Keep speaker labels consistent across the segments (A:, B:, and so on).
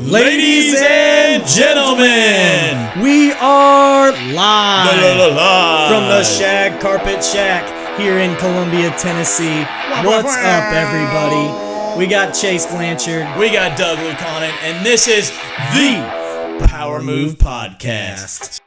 A: Ladies and gentlemen,
B: we are live from the Shag Carpet Shack here in Columbia, Tennessee. What's up, everybody? We got Chase Blanchard.
A: We got Doug Lucanen, and this is the Power Move Podcast.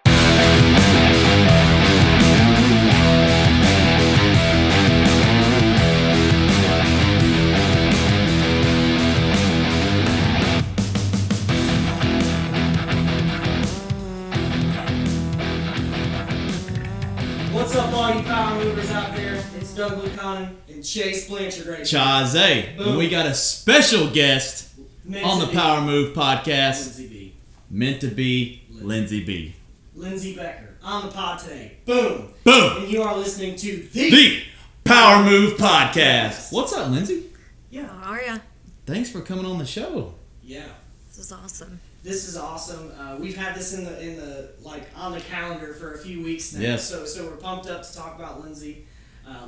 B: What's up, all you power movers out there? It's Doug Lucanen and Chase Blanchard right here.
A: Chaze. And we got a special guest on the Power Move Podcast.
B: Lindsey B.
A: Meant to be Lindsey B.
B: Lindsey Becker on the pod today. Boom.
A: Boom.
B: And you are listening to
A: the Power Move Podcast. What's up, Lindsey?
B: Yeah.
C: How are ya?
A: Thanks for coming on the show.
B: Yeah.
C: This is awesome.
B: This is awesome. We've had this in the on the calendar for a few weeks now.
A: Yes.
B: So we're pumped up to talk about Lindsey.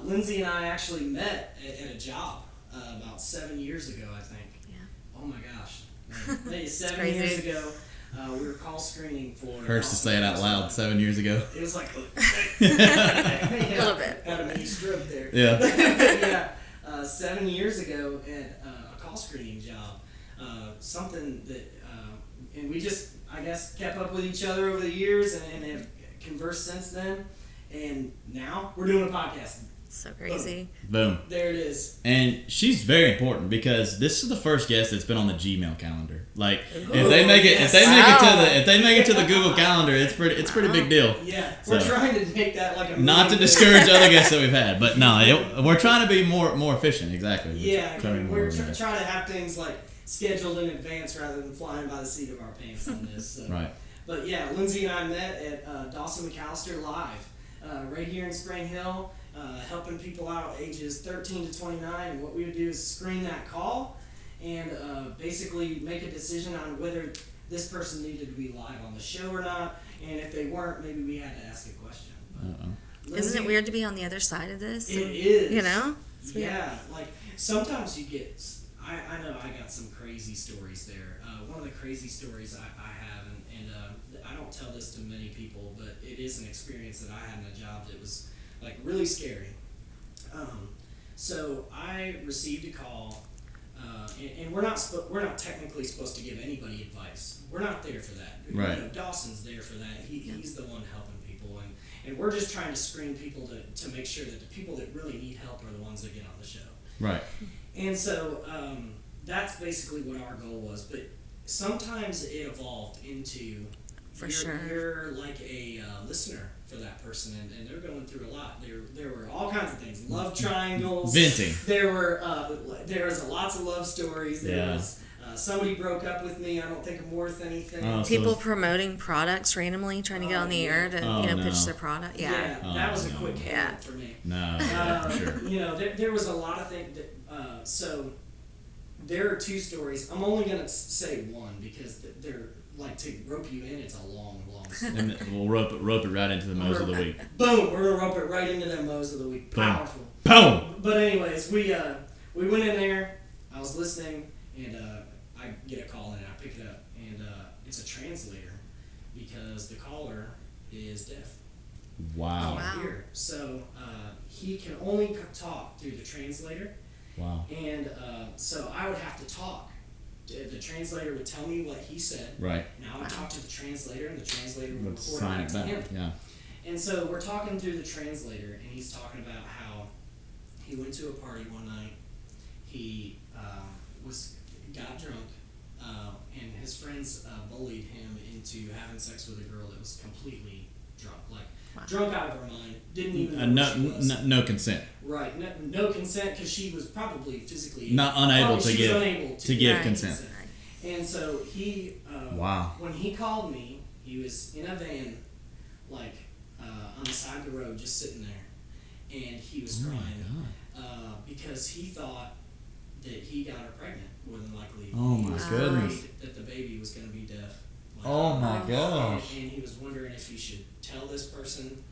B: Lindsey and I actually met at a job about 7 years ago, I think.
C: Yeah.
B: Oh my gosh. Maybe 7
C: crazy.
B: years ago, we were call screening for.
A: Hurts to say it out loud. 7 years ago.
B: It was like
C: A little bit.
B: Had a mini stroke there.
A: Yeah.
B: Yeah. 7 years ago at a call screening job, something that. And we just, I guess, kept up with each other over the years and have conversed since then. And now we're doing a podcast.
C: So crazy.
A: Boom.
B: There it is.
A: And she's very important because this is the first guest that's been on the Gmail calendar. Like, if they make it to the Google Calendar, it's pretty big deal.
B: Yeah, we're trying to make that like a.
A: Not to discourage other guests that we've had, but no, we're trying to be more efficient. Exactly.
B: Yeah, we're trying to have things like scheduled in advance rather than flying by the seat of our pants on this. So.
A: Right.
B: But yeah, Lindsey and I met at Dawson McAllister Live, right here in Spring Hill, helping people out ages 13 to 29. And what we would do is screen that call and basically make a decision on whether this person needed to be live on the show or not. And if they weren't, maybe we had to ask a question. Lindsey,
C: Isn't it weird to be on the other side of this?
B: It is.
C: You know?
B: Yeah, like sometimes you get. I know I got some crazy stories there. One of the crazy stories I have, and I don't tell this to many people, but it is an experience that I had in a job that was like really scary. So I received a call, and we're not technically supposed to give anybody advice. We're not there for that.
A: Right.
B: You know, Dawson's there for that. He's the one helping people, and we're just trying to screen people to make sure that the people that really need help are the ones that get on the show.
A: Right.
B: And so that's basically what our goal was. But sometimes it evolved into you're like a listener for that person, and they're going through a lot. There were all kinds of things, love triangles,
A: venting.
B: There was lots of love stories. There was somebody broke up with me. I don't think I'm worth anything.
C: People promoting products randomly, trying to get on the air to pitch their product. Yeah.
B: That was a quick hit for me.
A: No, for sure.
B: You know, there was a lot of things that. So there are two stories. I'm only gonna say one because they're like to rope you in. It's a long story.
A: And we'll rope it right into the Mo's of the Week.
B: Boom! We're gonna rope it right into the Mo's of the Week. Powerful.
A: Boom!
B: But anyways, we went in there. I was listening, and I get a call in, and I pick it up, and it's a translator because the caller is deaf.
A: Wow.
B: Here. So he can only talk through the translator.
A: Wow.
B: And so I would have to talk. The translator would tell me what he said.
A: Right.
B: And I would talk to the translator, and the translator would record
A: sign
B: back
A: it
B: to
A: back.
B: him.
A: Yeah.
B: And so we're talking through the translator, and he's talking about how he went to a party one night. He got drunk, and his friends bullied him into having sex with a girl that was completely drunk, drunk out of her mind. Didn't even know who she was.
A: No consent.
B: Right, no consent because she was probably physically
A: unable to give
B: right.
A: consent.
B: And so he, when he called me, he was in a van, on the side of the road, just sitting there, and he was crying because he thought that he got her pregnant, more than likely.
A: Oh my goodness!
B: That the baby was going to be deaf.
A: Oh my gosh!
B: And he was wondering if he should tell this person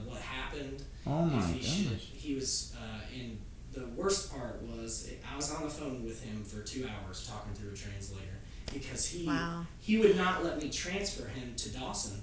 B: what happened.
A: Oh my gosh!
B: He was, and the worst part was, I was on the phone with him for 2 hours talking through a translator. because
C: Wow.
B: he would not let me transfer him to Dawson.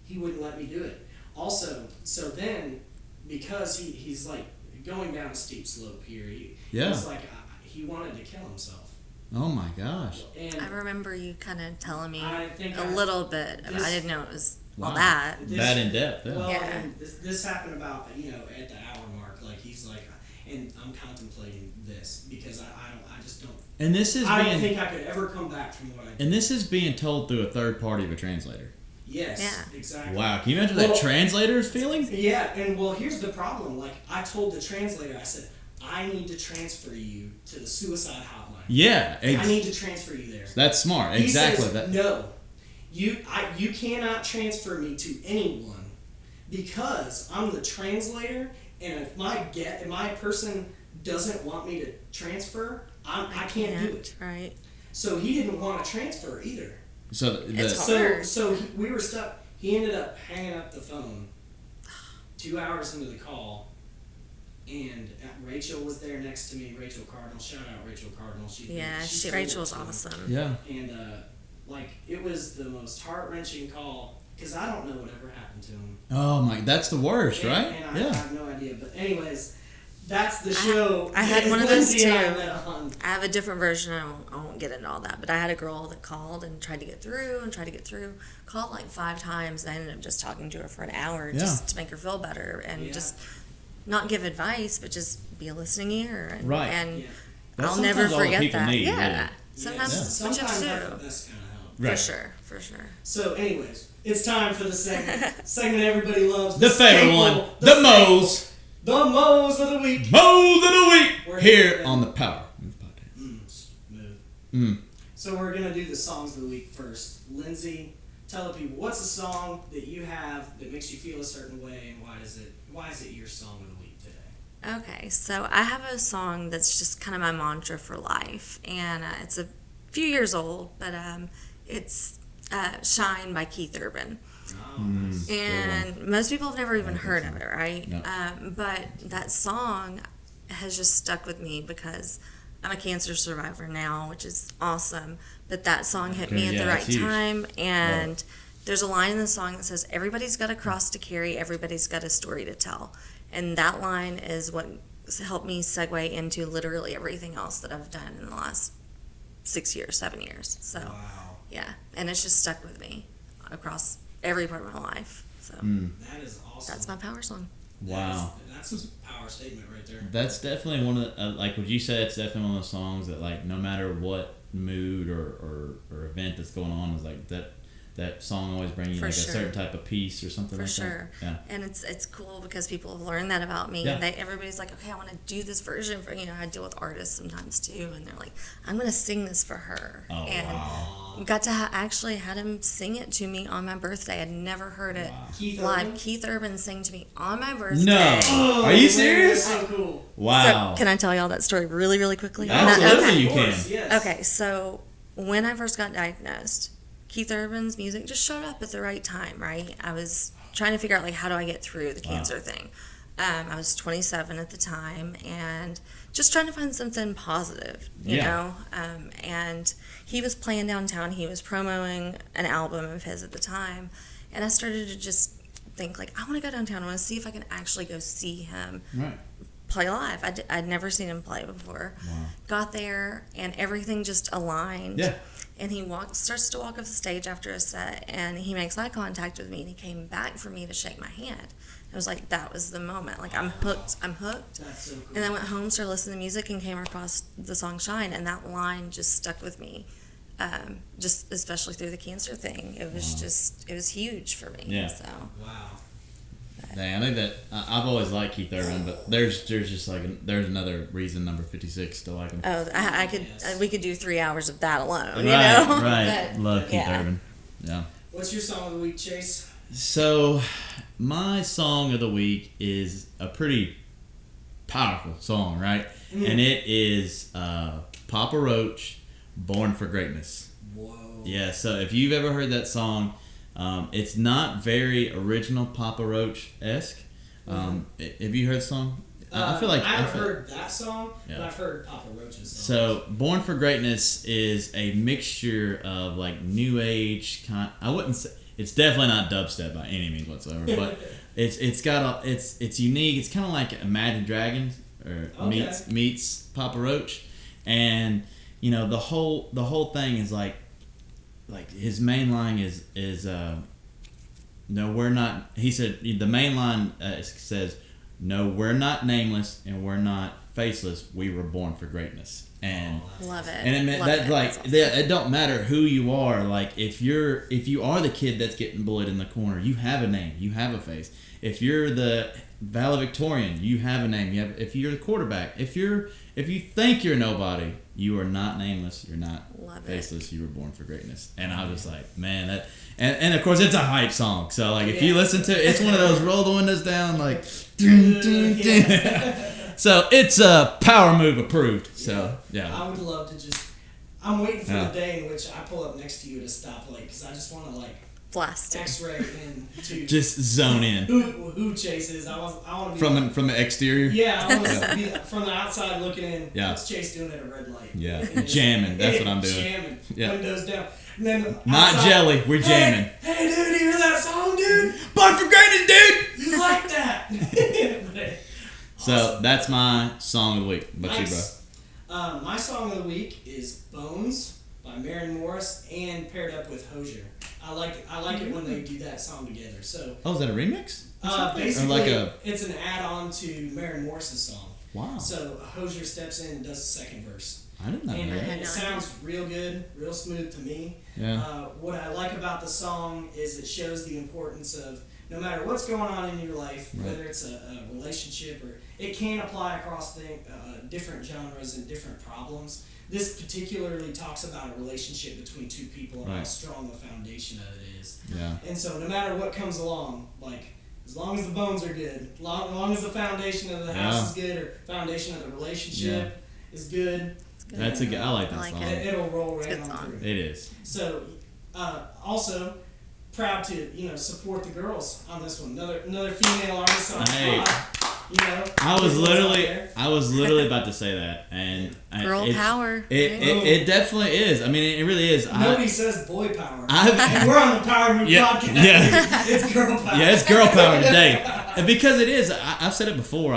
B: He wouldn't let me do it. Also, so then, because he's like going down a steep slope here, he's like, he wanted to kill himself.
A: Oh my gosh.
B: And
C: I remember you kind of telling me
B: a
C: little bit. I didn't know it was all
A: Wow.
C: that.
A: That in depth. Yeah.
B: Well,
C: Yeah.
B: and this happened about, at the hour mark. Like, he's like, and I'm contemplating this because I just don't.
A: And this is
B: I don't think I could ever come back from what I did.
A: And this is being told through a third party of a translator.
B: Yes,
C: Yeah.
B: exactly.
A: Wow, can you imagine that translator's feeling?
B: Yeah, and well, here's the problem. Like, I told the translator, I said, I need to transfer you to the suicide hotline.
A: Yeah,
B: I need to transfer you there.
A: That's smart.
B: He
A: Exactly.
B: says, no, you cannot transfer me to anyone because I'm the translator, and if my person doesn't want me to transfer, I can't do it.
C: Right.
B: So he didn't want to transfer either.
A: So
B: We were stuck. He ended up hanging up the phone 2 hours into the call, and Rachel was there next to me. Rachel Cardinal, shout out Rachel Cardinal.
C: Rachel's awesome.
A: Yeah.
B: And it was the most heart-wrenching call because I don't know whatever happened to him.
A: Oh my, that's the worst, right?
B: And I have no idea. But anyways, that's the show.
C: I had one of those
B: Lindsey
C: too.
B: and I met on.
C: I have a different version. I won't get into all that. But I had a girl that called and tried to get through. Called like 5 times. And I ended up just talking to her for an hour just to make her feel better and just not give advice, but just be a listening ear. And,
A: Right.
C: And
A: That's
C: I'll never
A: sometimes all
C: forget
A: people
C: that.
A: need,
C: Yeah.
A: really.
C: Sometimes that's what you have
B: Sometimes
C: to
B: that's
C: do.
B: the best kind of help.
A: Right.
C: For sure.
B: So, anyways, it's time for the segment everybody loves.
A: The favorite
B: staple,
A: one, the
B: staple,
A: Mo's.
B: The Mo's of the week.
A: Mo's of the week.
B: We're
A: Here
B: here.
A: on the Power Move Podcast.
B: Smooth. So we're going to do the songs of the week first. Lindsay, tell the people, what's a song that you have that makes you feel a certain way, and why is it your song of the week today?
C: Okay, so I have a song that's just kind of my mantra for life, and it's a few years old, but it's Shine by Keith Urban.
B: Oh, nice.
C: And most people have never even heard of it, right?
A: No.
C: But that song has just stuck with me because I'm a cancer survivor now, which is awesome. But that song hit me at the right time, and there's a line in the song that says, "Everybody's got a cross to carry, everybody's got a story to tell." And that line is what helped me segue into literally everything else that I've done in the last 6 years, 7 years. So, yeah, and it's just stuck with me across every part of my life. So
B: That is awesome.
C: that's my power song.
A: Wow.
B: That's a power statement right there.
A: That's definitely one of the, like what you said, it's definitely one of those songs that, like, no matter what mood or event that's going on, is like that song always brings you
C: For
A: like
C: sure.
A: a certain type of peace or something
C: For
A: like
C: sure.
A: that. Yeah.
C: And it's cool because people have learned that about me.
A: Yeah.
C: And everybody's like, okay, I want to do this version for, I deal with artists sometimes too. And they're like, I'm going to sing this for her.
A: Oh,
C: and
A: wow.
C: got to actually had him sing it to me on my birthday. I'd never heard it
B: Keith
C: live.
B: Urban?
C: Keith Urban sang to me on my birthday.
A: No. Are you serious?
B: That's so cool.
A: Wow.
C: So, can I tell y'all that story really, really quickly?
A: Absolutely,
C: Okay.
A: you
B: Of
A: can.
B: course, yes.
C: Okay, so when I first got diagnosed, Keith Urban's music just showed up at the right time, right? I was trying to figure out, like, how do I get through the cancer thing? I was 27 at the time and just trying to find something positive, you know? And he was playing downtown. He was promoting an album of his at the time. And I started to just think, like, I want to go downtown. I want to see if I can actually go see him
A: Right.
C: play live. I'd never seen him play before.
A: Wow.
C: Got there, and everything just aligned.
A: Yeah.
C: And he starts to walk off the stage after a set, and he makes eye contact with me, and he came back for me to shake my hand. I was like, that was the moment. Like, I'm hooked.
B: That's so cool.
C: And then I went home, started listening to music, and came across the song Shine, and that line just stuck with me. Just especially through the cancer thing. It was it was huge for me.
A: Yeah.
C: So.
B: Wow.
A: Dang, I think that I've always liked Keith Urban, but there's just like there's another reason number 56 to like him.
C: Oh, I could. We could do 3 hours of that alone. You
A: Right,
C: know.
A: right.
C: But,
A: Love Keith
C: yeah.
A: Urban. Yeah.
B: What's your song of the week, Chase?
A: So, my song of the week is a pretty powerful song, right? And it is Papa Roach, "Born for Greatness."
B: Whoa.
A: Yeah. So if you've ever heard that song, it's not very original Papa Roach-esque. Have you heard the song? I feel like
B: I haven't heard that song, but I've heard Papa Roach's song.
A: So, Born for Greatness is a mixture of like new age kind. I wouldn't say it's definitely not dubstep by any means whatsoever, but it's unique. It's kind of like Imagine Dragons or meets Papa Roach, and you know the whole thing is like his main line is no, we're not. He said the main line says, "No, we're not nameless and we're not faceless. We were born for greatness." And
C: love it.
A: And it meant that awesome. It don't matter who you are. Like if you are the kid that's getting bullied in the corner, you have a name, you have a face. If you're the valedictorian, you have a name. If you're the quarterback, if you think you're nobody, you are not nameless. You're not faceless. You were born for greatness. And I was like, man, that. And of course it's a hype song. So like if you listen to it, it's one of those roll the windows down like. Dun, dun, dun. So it's a power move approved. So yeah.
B: I would love to just. I'm waiting for the day in which I pull up next to you at a stoplight because I just want to like.
C: Blast
B: X-ray into
A: just zone in.
B: Who chases? I want to be
A: from the exterior.
B: Yeah, I want to be from the outside looking in.
A: Yeah.
B: What's Chase doing at a red light?
A: Yeah, jamming. That's what I'm doing.
B: Jamming.
A: Yeah.
B: Windows down. And then
A: not
B: outside,
A: jelly. We're jamming.
B: Hey, dude, you hear that song, dude?
A: Born for greatness, dude.
B: You like that?
A: So
B: awesome.
A: that's my song of the week. What you,
B: bro? My song of the week is "Bones" by Maren Morris and paired up with Hozier. I like it when they do that song together. So
A: is that a remix?
B: Basically,
A: like
B: it's an add-on to Maren Morris's song.
A: Wow.
B: So Hozier steps in and does the second verse.
A: I didn't know that.
B: It sounds real good, real smooth to me.
A: Yeah.
B: What I like about the song is it shows the importance of no matter what's going on in your life, whether it's a relationship or it can apply across different genres and different problems. This particularly talks about a relationship between two people and how strong the foundation of it is.
A: Yeah.
B: And so no matter what comes along, like as long as the bones are good, as long as the foundation of the house is good or foundation of the relationship is good.
A: That's a good. I like that song.
B: It'll roll right on through.
A: It is.
B: So, also proud to support the girls on this one. Another female artist on the spot.
A: I was literally about to say that, and
C: girl power.
A: It definitely is. I mean, it really is.
B: Nobody says boy power. And we're on the Power Move podcast.
A: Yeah.
B: It's girl power.
A: Yeah, it's girl power today, and because it is. I've said it before.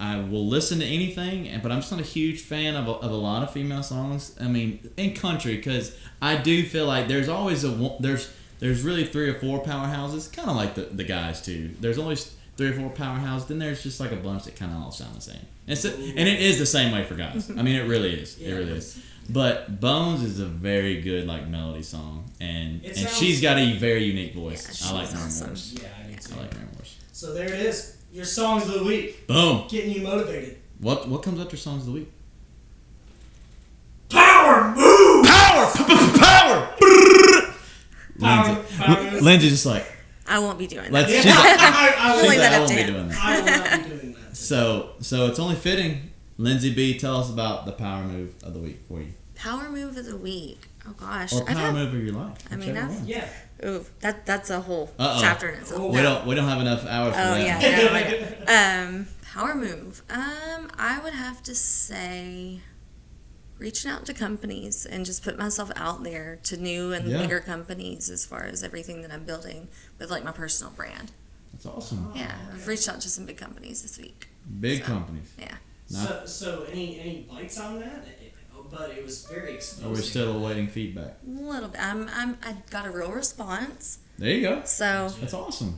A: I will listen to anything, but I'm just not a huge fan of a lot of female songs. I mean, in country, because I do feel like there's always there's really 3 or 4 powerhouses, kind of like the guys too. There's always 3 or 4 powerhouses. Then there's just like a bunch that kind of all sound the same. And it is the same way for guys. I mean, it really is. It really is. But Bones is a very good like melody song, and she's got a very unique voice. I like Maren Morris.
B: Yeah, I do too.
A: I like Maren Morris.
B: So there it is. Your songs of the week.
A: Boom.
B: Getting you motivated.
A: What comes after songs of the week?
B: Power move.
A: Power. Lindsay's just like.
C: I won't be doing that.
A: She's like,
B: I
A: won't be doing that.
B: I will not be doing that.
A: So it's only fitting. Lindsey B, tell us about the power move of the week for you.
C: Power move of the week. Oh gosh.
A: Or power move of your life.
C: I mean, ooh, that's a whole chapter in itself.
A: We don't have enough hours for that.
C: Yeah. Power move. I would have to say reaching out to companies and just put myself out there to new and bigger companies as far as everything that I'm building with like my personal brand.
A: That's awesome.
C: Yeah, I've reached out to some big companies this week.
A: Big companies.
C: Yeah.
B: So any bites on that? But it was very explosive.
A: We're still awaiting feedback.
C: A little bit. I got a real response.
A: There you go.
C: So
A: that's awesome.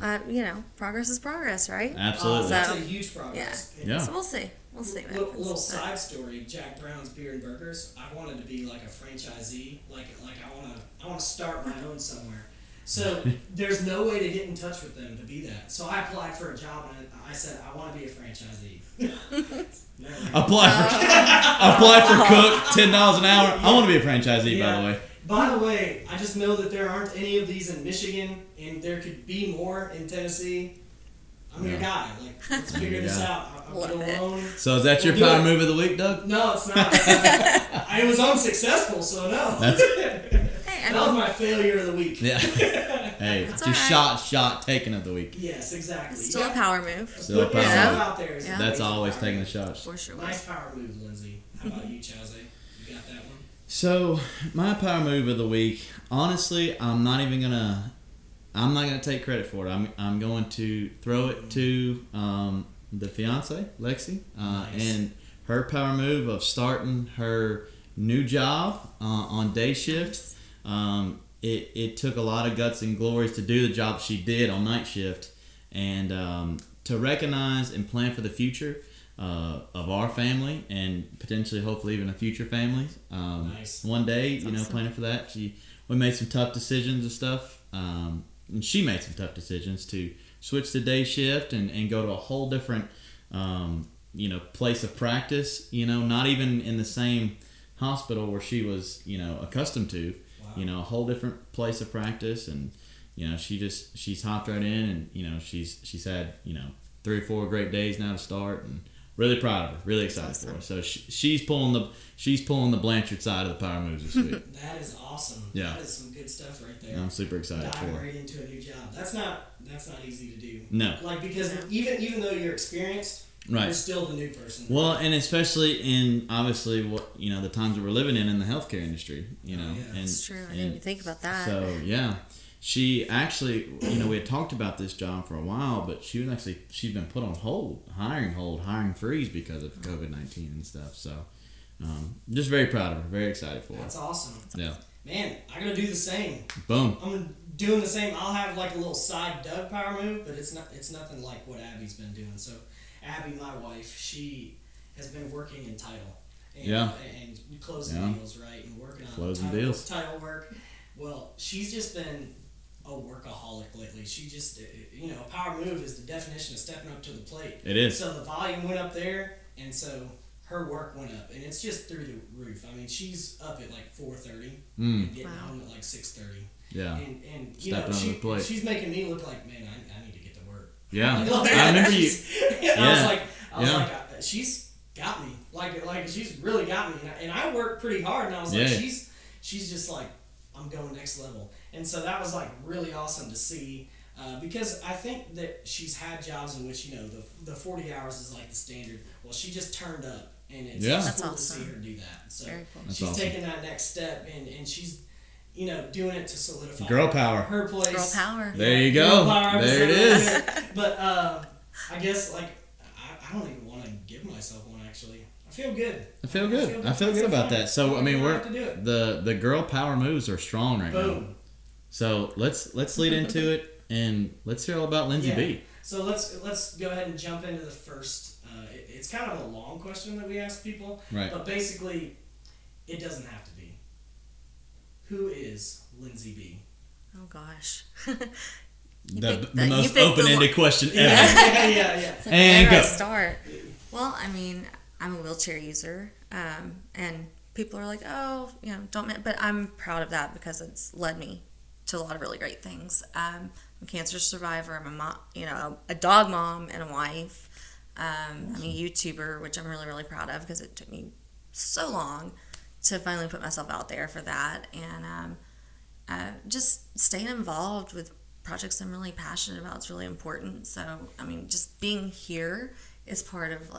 C: Progress is progress, right?
A: Absolutely.
B: That's a huge progress.
C: Yeah. So we'll see. We'll see.
B: Little side story: Jack Brown's Beer and Burgers. I wanted to be like a franchisee. Like I want to start my own somewhere. So there's no way to get in touch with them to be that. So I applied for a job and I said I want to be a franchisee.
A: Apply for cook, $10 an hour. Yeah. I want to be a franchisee, by the way.
B: By the way, I just know that there aren't any of these in Michigan, and there could be more in Tennessee. I'm your guy. Like, let's figure this out. I'm alone.
A: So is that your power move of the week, Doug?
B: No, it's not. I was unsuccessful, so no.
A: That
B: was my failure of the week.
A: Yeah. Hey,
C: That's
A: just
C: all right.
A: shot taken of the week.
B: Yes, exactly.
C: It's still a power move.
A: Still a
B: Put
A: power
B: yourself
A: move.
B: out there.
C: Yeah.
A: That's always
B: Power
A: taking the
B: move.
A: shots.
C: For sure.
B: Nice power move, Lindsey. How about you, Chelsea? You got that one?
A: So my power move of the week, honestly, I'm not gonna take credit for it. I'm going to throw it to the fiance, Lexi,
B: Nice.
A: and her power move of starting her new job on day shift. It took a lot of guts and glories to do the job she did on night shift, and to recognize and plan for the future of our family and potentially, hopefully, even a future family.
B: Nice.
A: One day,
C: That's awesome.
A: planning for that. We made some tough decisions and stuff, and she made some tough decisions to switch to day shift and go to a whole different, place of practice. Not even in the same hospital where she was, accustomed to.
B: Wow.
A: A whole different place of practice, and she's hopped right in, and she's had 3 or 4 great days now to start, and really proud of her, really excited
C: That's
A: for her.
C: awesome.
A: So she's pulling the Blanchard side of the power moves this week.
B: That is awesome.
A: Yeah.
B: That is some good stuff right there.
A: I'm super excited for
B: Dive
A: her.
B: right into a new job. That's not easy to do.
A: No.
B: Because even though you're experienced,
A: Right.
B: you're still the new person.
A: Well, and especially in obviously what the times that we're living in the healthcare industry,
B: yeah.
A: and
C: That's true. I didn't even think about that.
A: So yeah, she actually, we had talked about this job for a while, but she's been put on hiring freeze because of COVID-19 and stuff. So just very proud of her, very excited for her.
B: That's awesome.
A: Yeah.
B: Man, I gotta do the same.
A: Boom.
B: I'm doing the same. I'll have like a little side Doug power move, but it's nothing like what Abby's been doing. So Abby, my wife, she has been working in title. And,
A: Yeah.
B: And closing deals, right? And working on
A: Closing
B: title,
A: deals.
B: title work. Well, she's just been a workaholic lately. She just, a power move is the definition of stepping up to the plate.
A: It is.
B: So the volume went up there, and so her work went up, and it's just through the roof. I mean, she's up at like 4:30 and getting home at like 6:30.
A: Yeah.
B: And
A: Stepping on the plate.
B: she's making me look like, man, I need to get to work.
A: Yeah.
B: Like,
A: I remember you.
B: I was like, she's got me. Like she's really got me. And I work pretty hard, and I was like, she's just like, I'm going next level. And so that was like really awesome to see, because I think that she's had jobs in which the 40 hours is like the standard. Well, she just turned up, and it's
C: That's
B: cool
C: awesome.
B: to see her do that. So
C: Very cool.
B: she's
A: awesome.
B: taking that next step, and she's doing it to solidify
A: Girl power.
B: her place.
C: Girl power.
A: There you
B: Girl
A: go.
B: power
A: There it
B: episode.
A: is.
B: But I guess I don't even want to give myself one actually. I feel good.
A: I feel good about that. So I mean,
B: Don't have to do it.
A: the girl power moves are strong right now.
B: Boom.
A: So let's lead into it, and let's hear all about Lindsey
B: Yeah.
A: B.
B: So let's go ahead and jump into the first. It's kind of a long question that we ask people,
A: Right.
B: but basically, it doesn't have to be. Who is Lindsey B?
C: Oh gosh.
A: The
C: you
A: most
C: picked the
A: open-ended question ever.
B: Yeah.
C: It's like,
A: And
C: where
A: go.
C: do I start? Well, I mean, I'm a wheelchair user, and people are like, "Oh, but I'm proud of that because it's led me to a lot of really great things. I'm a cancer survivor. I'm a mom, a dog mom and a wife. I'm a YouTuber, which I'm really, really proud of because it took me so long to finally put myself out there for that, and just staying involved with projects I'm really passionate about is really important. So, I mean, just being here is part of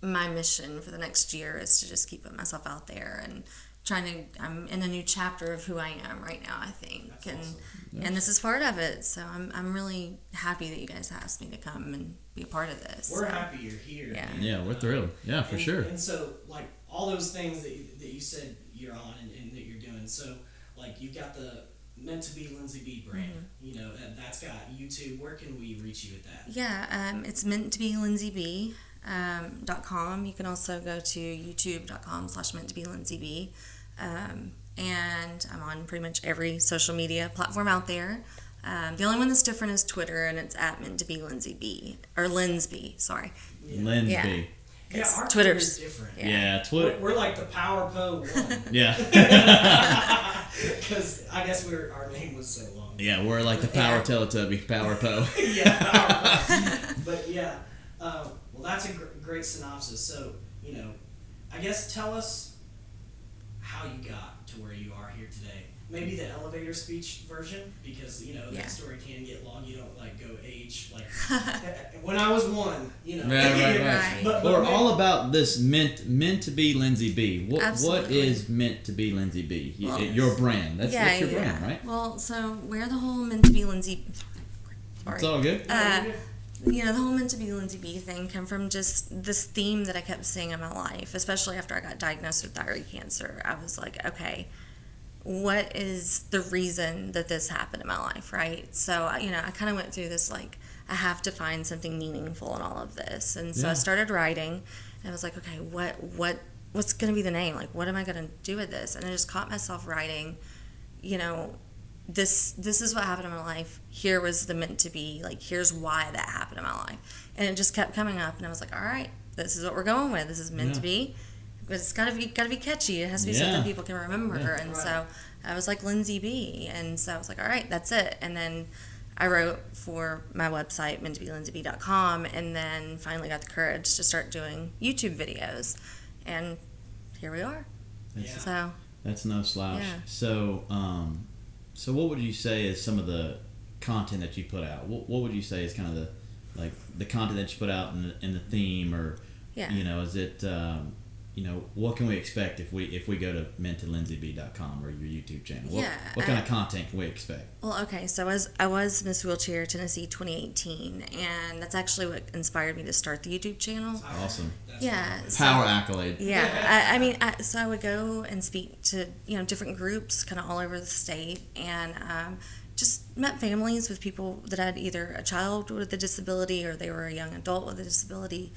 C: my mission for the next year is to just keep putting myself out there and I'm in a new chapter of who I am right now, I think.
B: That's
C: and
B: awesome.
C: and this is part of it. So I'm really happy that you guys asked me to come and be a part of this.
B: We're happy you're here.
C: Yeah.
B: man.
A: Yeah, we're thrilled. Yeah, for
B: and,
A: sure.
B: And so, all those things that you said you're on and that you're doing. So, you've got the Meant to Be Lindsey B brand. And that's got YouTube. Where can we reach you at that?
C: Yeah, it's meant to be Lindsey B. .com. You can also go to youtube.com/meant to be Lindsey B. And I'm on pretty much every social media platform out there. The only one that's different is Twitter, and it's at meant to be Lindsey B. Or Lindsby, sorry.
A: Lindsey.
C: Yeah.
B: Yeah,
C: It's
B: our
C: Twitter's-
B: Twitter's different.
A: Yeah, Twitter.
B: We're like the Power Po one.
A: Yeah.
B: Because I guess our name was so long.
A: Yeah, we're like the Power Teletubby, Power Po.
B: Yeah, Power Po. But yeah, well, that's a great synopsis. So, I guess tell us how you got to where you are here today? Maybe the elevator speech version, because that story can get long. You don't like go age like when I was one,
A: Right. But we're all about this meant to be Lindsey B. What is meant to be Lindsey B? Your brand. That's your brand, right?
C: Well, so where the whole meant to be Lindsey. Sorry.
A: It's all good.
C: The whole meant to be Lindsey B thing came from just this theme that I kept seeing in my life, especially after I got diagnosed with thyroid cancer. I was like, okay, what is the reason that this happened in my life, right? So, I kind of went through this, like, I have to find something meaningful in all of this. And so I started writing, and I was like, okay, what's going to be the name? Like, what am I going to do with this? And I just caught myself writing, this is what happened in my life. Here was the meant to be. Like, here's why that happened in my life. And it just kept coming up, and I was like, all right, this is what we're going with. This is meant to be. But it's gotta be catchy. It has to be something people can remember. And so I was like Lindsey B. And so I was like, all right, that's it. And then I wrote for my website, meanttobelindseyb.com, and then finally got the courage to start doing YouTube videos. And here we are.
A: That's no slouch.
C: Yeah.
A: So, so what would you say is some of the content that you put out? What would you say is kind of the content that you put out in the theme, or is it what can we expect if we go to meanttobelindseyb.com or your YouTube channel? What kind of content can we expect?
C: Well, okay, so I was Miss Wheelchair Tennessee 2018, and that's actually what inspired me to start the YouTube channel.
A: Awesome.
C: Power
A: accolade.
C: Yeah, so I would go and speak to different groups kind of all over the state, and just met families with people that had either a child with a disability or they were a young adult with a disability.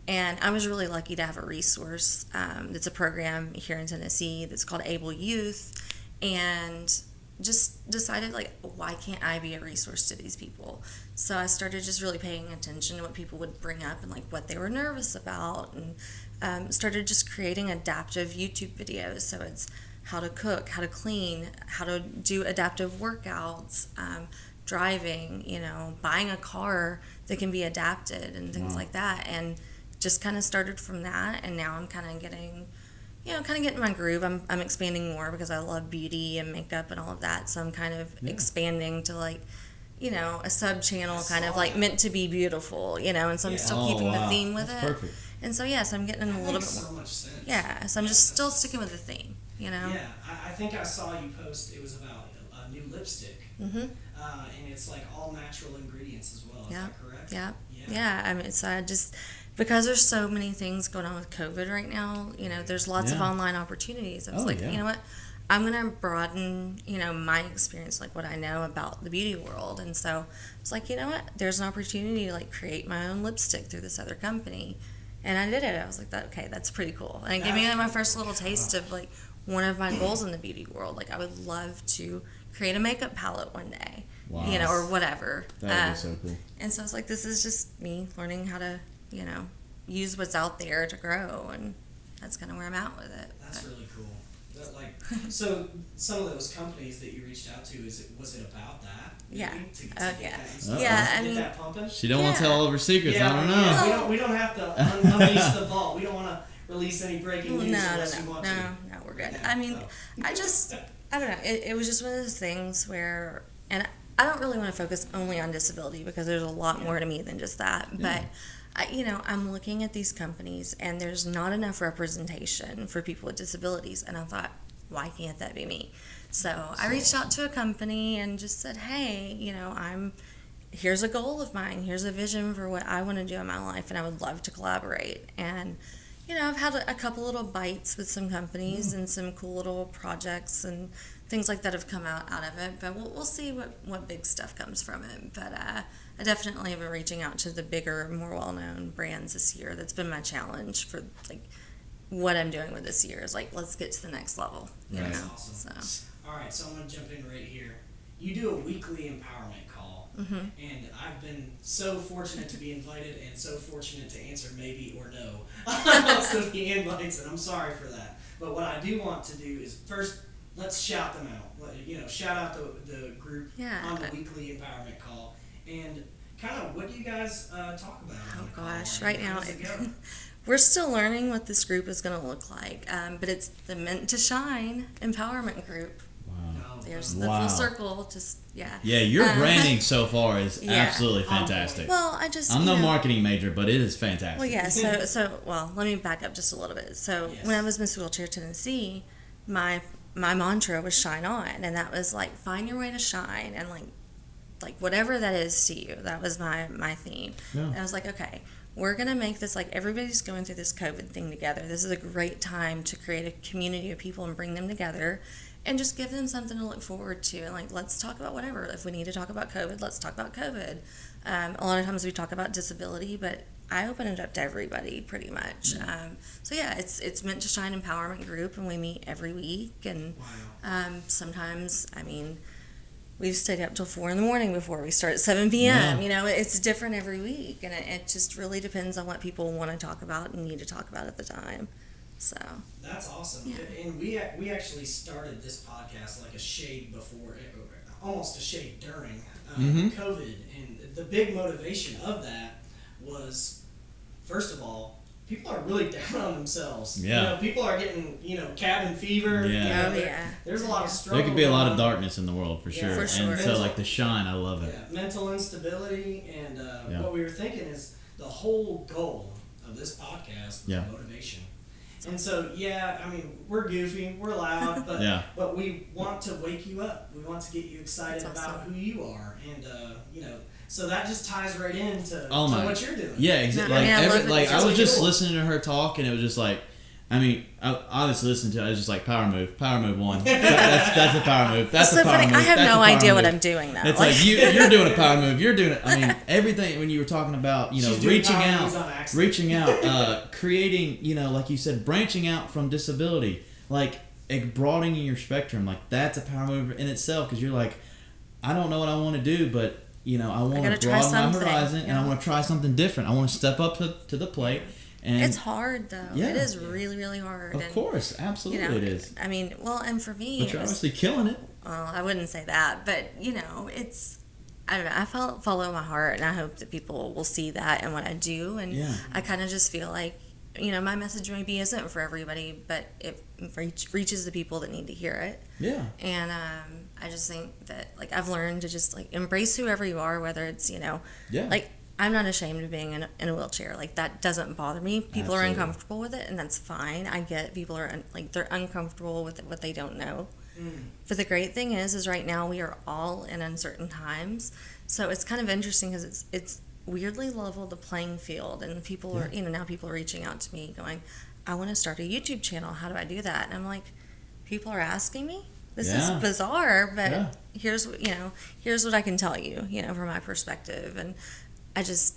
C: And I was really lucky to have a resource. That's a program here in Tennessee that's called Able Youth, and just decided, like, why can't I be a resource to these people? So I started just really paying attention to what people would bring up and like what they were nervous about, and started just creating adaptive YouTube videos. So it's how to cook, how to clean, how to do adaptive workouts, driving, buying a car that can be adapted and things like that. And just kind of started from that, and now I'm kind of getting my groove. I'm expanding more because I love beauty and makeup and all of that, so I'm kind of expanding to like, a sub-channel kind of like meant to be beautiful, and so I'm still keeping the theme with it.
A: Perfect.
C: And so, so I'm getting a little bit more.
B: So much sense.
C: Yeah, so I'm just still sticking with the theme,
B: Yeah, I think I saw you post, it was about a new lipstick. Mm-hmm. And it's like all natural ingredients as well, is that correct?
C: Yeah, I mean, so I just, because there's so many things going on with COVID right now, there's lots of online opportunities. I was you know what, I'm going to broaden, my experience, like what I know about the beauty world. And so it's like, you know what, there's an opportunity to like create my own lipstick through this other company. And I did it. I was like, okay, that's pretty cool. And it gave me my first little taste of like one of my goals in the beauty world. Like, I would love to create a makeup palette one day, or whatever.
A: That would be so cool.
C: And so it's like, this is just me learning how to, use what's out there to grow, and that's kind of where I'm at with it.
B: That's really cool. So some of those companies that you reached out to, was it about that?
C: Yeah.
B: I mean, that pumping?
A: She don't want to tell all of her secrets. I don't know.
B: Yeah, we don't have to unleash the vault. We don't want to release any breaking news unless we want to.
C: No, we're good. I mean, I don't know. It was just one of those things where, and I don't really want to focus only on disability because there's a lot more to me than just that. But I'm looking at these companies, and there's not enough representation for people with disabilities. And I thought, why can't that be me? So I reached out to a company and just said, hey, here's a goal of mine. Here's a vision for what I want to do in my life, and I would love to collaborate. And, I've had a couple little bites with some companies and some cool little projects and things like that have come out of it. But we'll see what big stuff comes from it. But I definitely have been reaching out to the bigger, more well-known brands this year. That's been my challenge for, like, what I'm doing with this year is, like, let's get to the next level.
B: That's awesome. So. All right, so I'm going to jump in right here. You do a weekly empowerment call, and I've been so fortunate to be invited and so fortunate to answer maybe or no most of the invites, and I'm sorry for that. But what I do want to do is first, let's shout them out. Shout out the group on the weekly empowerment call, and kind of what do you guys talk about?
C: Oh gosh, right now we're still learning what this group is going to look like. But it's the Meant to Shine Empowerment Group.
A: Wow.
C: There's the full circle.
A: Yeah, your branding so far is absolutely fantastic.
C: Well, I'm
A: no marketing major, but it is fantastic.
C: Well, yeah. So let me back up just a little bit. So when I was Miss Wheelchair Tennessee, my mantra was shine on, and that was like find your way to shine, and like whatever that is to you. That was my theme. Yeah. And I was like, okay, we're gonna make this like everybody's going through this COVID thing together. This is a great time to create a community of people and bring them together. And just give them something to look forward to. And, like, let's talk about whatever. If we need to talk about COVID, let's talk about COVID. A lot of times we talk about disability, but I open it up to everybody pretty much. So, yeah, it's Meant to Shine Empowerment Group, and we meet every week. And sometimes, I mean, we've stayed up till 4 a.m. before we start at 7 p.m. Yeah. You know, it's different every week. And it just really depends on what people want to talk about and need to talk about at the time. So
B: that's awesome. Yeah. And we actually started this podcast like a shade before, almost a shade during COVID. And the big motivation of that was, first of all, people are really down on themselves. Yeah. You know, people are getting, cabin fever.
A: Yeah.
B: You know, there's a lot of struggle.
A: There could be a lot of darkness in the world for sure.
C: For sure.
A: And so like the shine, I love it.
B: Yeah. Mental instability. And what we were thinking is the whole goal of this podcast was motivation. And so, I mean, we're goofy, we're loud, but we want to wake you up. We want to get you excited about who you are. And, so that just ties right into what you're doing.
A: Yeah, exactly. I was just listening to her talk, and it was just like, I mean, I was listening to it. I was just like, power move one. That's a power move. That's
C: so
A: a power
C: funny.
A: move.
C: I have no idea what I'm doing now.
A: It's like you're doing a power move. You're doing it. I mean, everything when you were talking about, reaching out, creating, like you said, branching out from disability, like broadening your spectrum. Like that's a power move in itself because you're like, I don't know what I want to do, but I want to broaden my horizon and I want to try something different. I want to step up to the plate. And
C: it's hard though. Yeah. It is really, really hard.
A: Of course, absolutely it is.
C: I mean, and for me,
A: but you're obviously killing it.
C: Well, I wouldn't say that, but it's. I don't know. I follow my heart, and I hope that people will see that in what I do. And I kind of just feel like, my message maybe isn't for everybody, but it reaches the people that need to hear it. Yeah. And I just think that I've learned to just embrace whoever you are, whether it's I'm not ashamed of being in a wheelchair. That doesn't bother me. People are uncomfortable with it, and that's fine. I get people are they're uncomfortable with what they don't know. But the great thing is right now we are all in uncertain times. So it's kind of interesting because it's weirdly leveled the playing field, and people are now people are reaching out to me going, I want to start a YouTube channel. How do I do that? And I'm like, people are asking me. This is bizarre, but here's what I can tell you, from my perspective. And I just,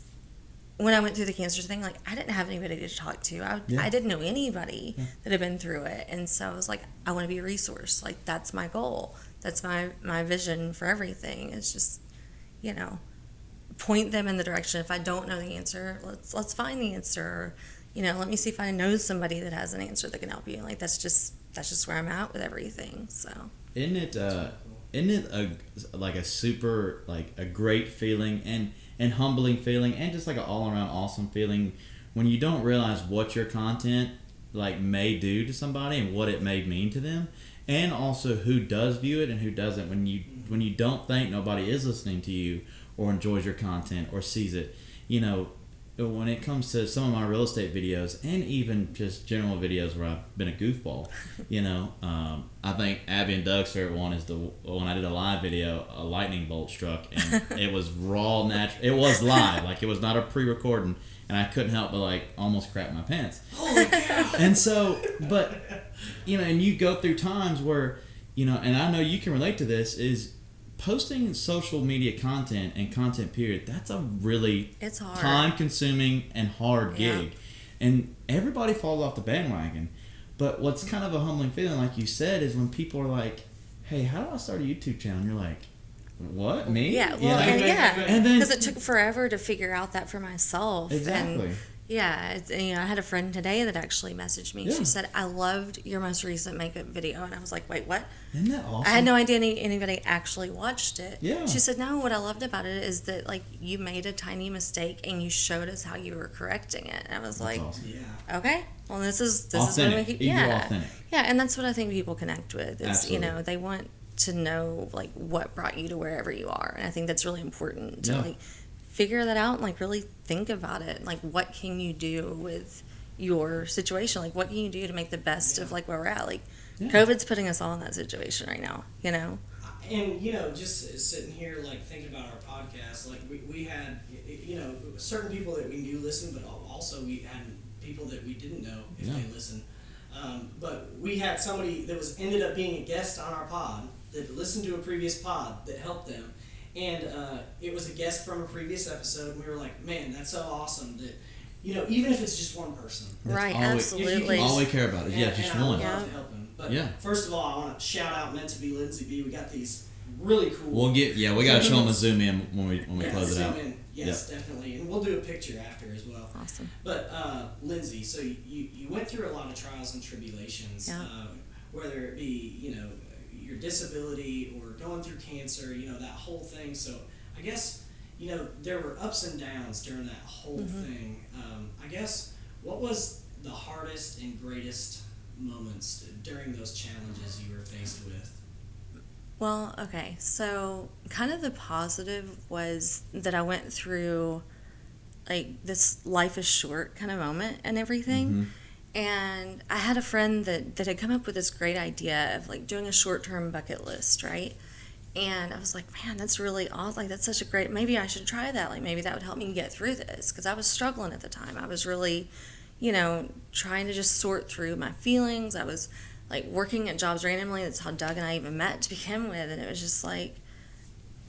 C: when I went through the cancer thing, I didn't have anybody to talk to. I didn't know anybody that had been through it. And so I was like, I want to be a resource. That's my goal. That's my vision for everything. It's just, point them in the direction. If I don't know the answer, let's find the answer. Or, let me see if I know somebody that has an answer that can help you. That's just where I'm at with everything. So
A: isn't it a super a great feeling and humbling feeling and just an all around awesome feeling when you don't realize what your content may do to somebody and what it may mean to them, and also who does view it and who doesn't. When you don't think nobody is listening to you or enjoys your content or sees it, when it comes to some of my real estate videos and even just general videos where I've been a goofball, I think Abby and Doug's favorite one is the when I did a live video, a lightning bolt struck, and it was raw, natural. It was live, it was not a pre-recording, and I couldn't help but almost crap my pants.
B: Holy cow!
A: And so, but and you go through times where and I know you can relate to this is. Posting social media content and content period, that's a really time-consuming and hard gig. And everybody falls off the bandwagon. But what's kind of a humbling feeling, like you said, is when people are like, hey, how do I start a YouTube channel? And you're like, what, me?
C: Yeah, well, and then because it took forever to figure out that for myself.
A: Exactly.
C: And, Yeah, I had a friend today that actually messaged me.
A: Yeah.
C: She said, "I loved your most recent makeup video," and I was like, "Wait, what?"
A: Isn't that awesome?
C: I had no idea anybody actually watched it.
A: Yeah.
C: She said, "No, what I loved about it is that like you made a tiny mistake and you showed us how you were correcting it." And I was
A: That's
C: like,
A: awesome.
B: Yeah.
C: "Okay, well this is
A: Authentic.
C: when
A: You're authentic.
C: yeah, and that's what I think people connect with. Is
A: Absolutely.
C: they want to know like what brought you to wherever you are, and I think that's really important to
A: Yeah.
C: like figure that out and like really think about it. Like, what can you do with your situation? Like, what can you do to make the best of like where we're at? Like,
A: Yeah.
C: COVID's putting us all in that situation right now.
B: And just sitting here like thinking about our podcast, like we had certain people that we knew listened, but also we had people that we didn't know if
A: Yeah.
B: they listened. But we had somebody that ended up being a guest on our pod that listened to a previous pod that helped them, and it was a guest from a previous episode. And we were like, man, that's so awesome that even if it's just one person.
C: Right,
A: all we-
C: absolutely.
A: All we care about is just
B: and
A: one.
B: I would love
C: Yeah.
B: to help him. But
A: Yeah.
B: first of all, I want to shout out Meant to Be Lindsey B. We got these really cool.
A: We got to show them a zoom in when we close it
B: zoom
A: out.
B: in. Yes, definitely, and we'll do a picture after as well.
C: Awesome.
B: But Lindsey, so you went through a lot of trials and tribulations,
C: Yeah.
B: whether it be your disability or going through cancer, that whole thing. So I guess there were ups and downs during that whole thing. I guess what was the hardest and greatest moments during those challenges you were faced with?
C: Well, okay, so kind of the positive was that I went through like this life is short kind of moment and everything.
A: Mm-hmm.
C: And I had a friend that had come up with this great idea of like doing a short-term bucket list, right? And I was like, man, that's really awesome. Like, that's such a great, maybe I should try that. Like, maybe that would help me get through this. Because I was struggling at the time. I was really, trying to just sort through my feelings. I was like working at jobs randomly. That's how Doug and I even met to begin with. And it was just like,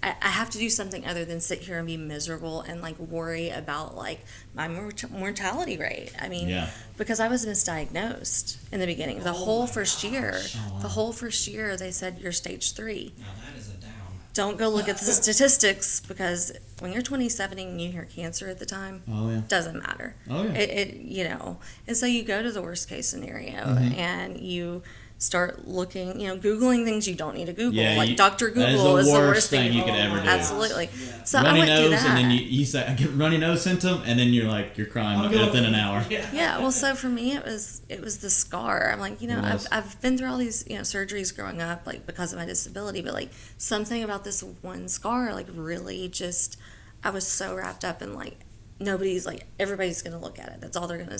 C: I have to do something other than sit here and be miserable and like worry about like my mortality rate. I mean,
A: Yeah.
C: because I was misdiagnosed in the beginning. The whole first year,
A: Oh, wow.
C: the whole first year, they said you're stage 3.
B: Now that is a down.
C: Don't go look at the statistics because when you're 27 and you hear cancer at the time,
A: Oh yeah.
C: doesn't matter.
A: Oh yeah.
C: And so you go to the worst case scenario
A: Mhm.
C: and you start looking, Googling things you don't need to Google.
A: Yeah,
C: like Dr.
A: that
C: Google
A: is
C: is
A: the
C: the
A: worst
C: worst
A: thing
C: thing.
A: you could ever do.
C: Absolutely.
B: Yeah.
C: So I
A: runny
C: went through
A: nose,
C: that.
A: and then you say I get runny nose symptom, and then you're crying
B: I'm going-
A: within an hour.
C: Yeah, well, so for me, it was the scar. I'm like,
A: It was.
C: I've been through all these, surgeries growing up, like because of my disability, but like something about this one scar, like really just, I was so wrapped up in like everybody's gonna look at it. That's all they're gonna,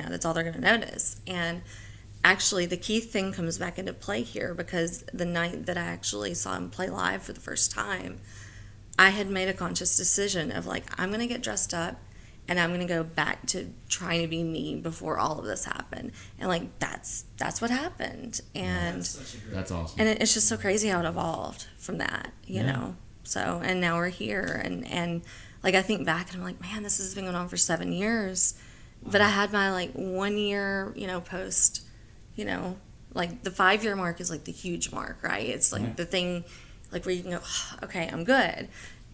C: that's all they're gonna notice. And actually, the key thing comes back into play here because the night that I actually saw him play live for the first time, I had made a conscious decision of like, I'm going to get dressed up and I'm going to go back to trying to be me before all of this happened. And like, that's what happened. And
B: That's such a great.
A: That's awesome.
C: and it's just so crazy how it evolved from that, you
A: Yeah.
C: know? So, and now we're here and like, I think back and I'm like, man, this has been going on for 7 years. But I had my like 1 year, post, like the 5-year mark is like the huge mark, right? It's like
A: Right.
C: the thing like where you can go, okay, I'm good.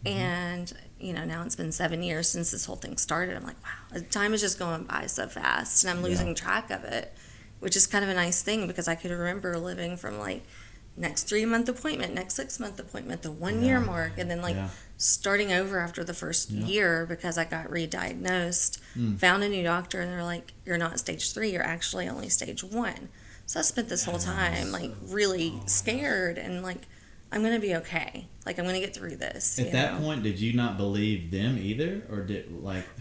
C: And, now it's been 7 years since this whole thing started. I'm like, wow, the time is just going by so fast and I'm losing
A: Yeah.
C: track of it, which is kind of a nice thing because I could remember living from like next 3-month appointment, next 6-month appointment, the 1 year
A: Yeah.
C: mark, and then like
A: Yeah.
C: starting over after the first
A: Yeah.
C: year because I got re-diagnosed, found a new doctor, and they're like, you're not stage 3, you're actually only stage 1. So I spent this whole time like really scared and like, I'm gonna be okay. Like I'm gonna get through this.
A: At that point, did you not believe them either, or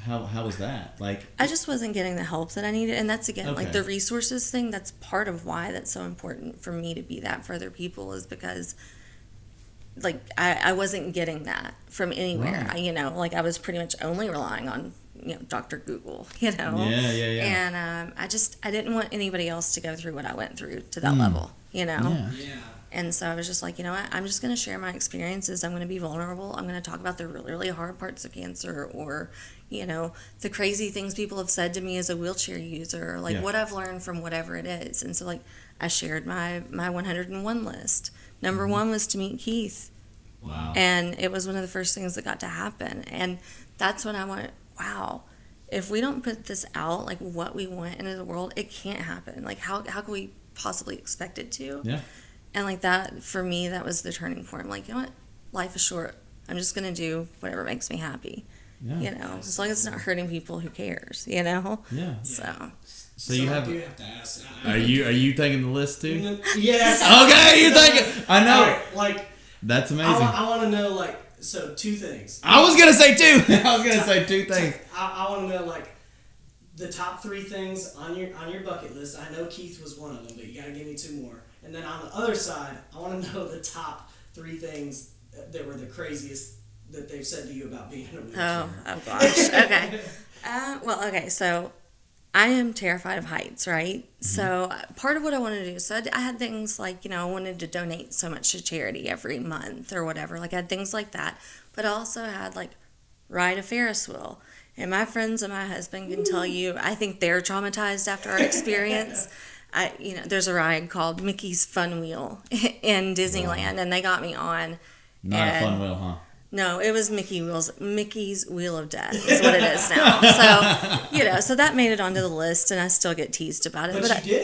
A: how was that? Like,
C: I just wasn't getting the help that I needed, and that's again like
A: Okay.
C: the resources thing. That's part of why that's so important for me to be that for other people is because like I wasn't getting that from anywhere.
A: Right.
C: I was pretty much only relying on Dr. Google.
A: yeah.
C: And I didn't want anybody else to go through what I went through to that level.
A: Yeah.
B: Yeah.
C: And so I was just like, you know what? I'm just going to share my experiences. I'm going to be vulnerable. I'm going to talk about the really, really hard parts of cancer or, the crazy things people have said to me as a wheelchair user, or like
A: Yeah.
C: what I've learned from whatever it is. And so like I shared my 101 list. Number one was to meet Keith.
A: Wow.
C: And it was one of the first things that got to happen. And that's when I went, wow, if we don't put this out, like what we want into the world, it can't happen. Like how can we possibly expect it to?
A: Yeah.
C: And like that, for me, that was the turning point. I'm like, you know what? Life is short. I'm just going to do whatever makes me happy. Yeah. You know, as long as it's not hurting people, who cares? You know?
A: Yeah.
B: So
A: you
B: have to ask.
A: Are you taking the list too?
B: Yes.
A: Okay, you're thinking. I know.
B: Right, like
A: that's amazing.
B: I want to know like two things.
A: I was gonna say two. Two things.
B: I want to know like the top 3 things on your bucket list. I know Keith was one of them, but you gotta give me 2 more. And then on the other side, I want to know the top 3 things that were the craziest that they've said to you about being in a wheelchair.
C: Oh gosh. Okay. Okay. So I am terrified of heights, right? Mm-hmm. So part of what I wanted to do, so I had things like, I wanted to donate so much to charity every month or whatever. Like I had things like that. But I also had like ride a Ferris wheel. And my friends and my husband can tell you, I think they're traumatized after our experience. There's a ride called Mickey's Fun Wheel in Disneyland, and they got me on.
A: Not a fun wheel, huh?
C: No, it was Mickey's Wheel of Death is what it is now. So, so that made it onto the list, and I still get teased about it.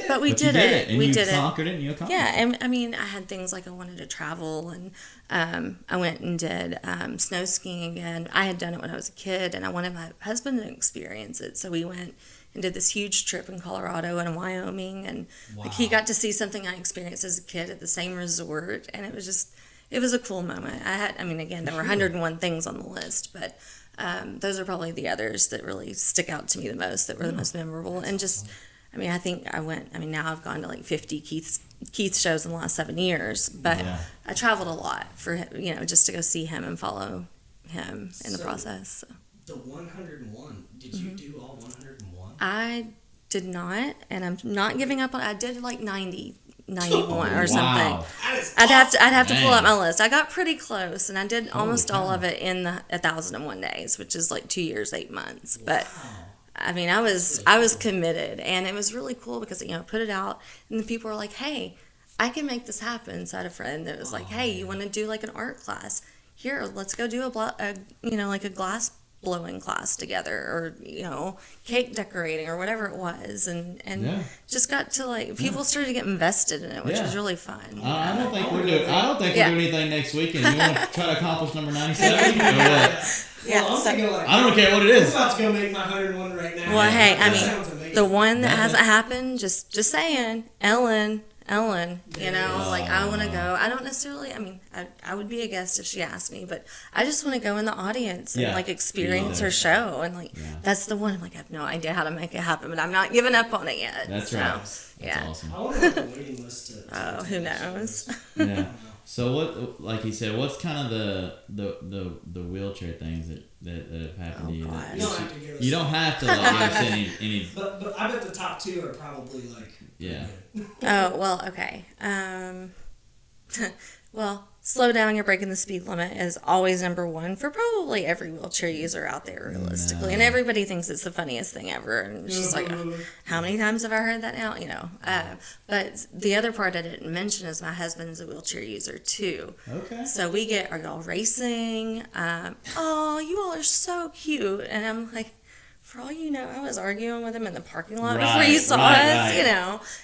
C: But we did it.
A: And you conquered it, and you accomplished it.
C: Yeah, and I mean, I had things like I wanted to travel, and I went and did snow skiing again. I had done it when I was a kid, and I wanted my husband to experience it. So we went and did this huge trip in Colorado and Wyoming, and like he got to see something I experienced as a kid at the same resort, and it was a cool moment. Again, there were 101 things on the list, but those are probably the others that really stick out to me the most, that were the most memorable. And just, I think now I've gone to like 50 Keith shows in the last 7 years, but I traveled a lot for, just to go see him and follow him in the process. So.
B: The 101, did you do all 101?
C: I did not, and I'm not giving up on I did like 91 or something. I'd have to pull up my list. I got pretty close, and I did almost all of it in the 1,001 days, which is like 2 years, 8 months. But I was committed, and it was really cool because I put it out, and the people were like, "Hey, I can make this happen." So I had a friend that was like, "Hey, you want to do like an art class? Here, let's go do like a glass blowing class together, or cake decorating, or whatever it was," and just got to like people started to get invested in it, which was really fun.
A: I don't think we're doing anything next weekend. You want to try to accomplish number 97 or what? I don't care what it is.
B: I'm about to go make my 101 right now.
C: Well, hey, the one that hasn't happened, just saying, Ellen, I want to go. I don't necessarily, I would be a guest if she asked me, but I just want to go in the audience and like experience her show. And that's the one. I'm like, I have no idea how to make it happen, but I'm not giving up on it yet.
A: That's right. That's awesome.
B: I wonder what the waiting list is.
C: Who knows?
A: Yeah. So what, like you said, what's kind of the wheelchair things that have happened to you?
B: You don't have to give us.
A: You don't have to like give us any.
B: But I bet the top 2 are probably like.
A: Yeah.
C: Oh well, okay. Well, slow down. You're breaking the speed limit is always number 1 for probably every wheelchair user out there, realistically. And everybody thinks it's the funniest thing ever. And it's just like, how many times have I heard that now? But the other part I didn't mention is my husband's a wheelchair user too.
A: Okay.
C: So we get, are y'all racing? Oh, you all are so cute. And I'm like, for all you know, I was arguing with him in the parking lot before you saw us.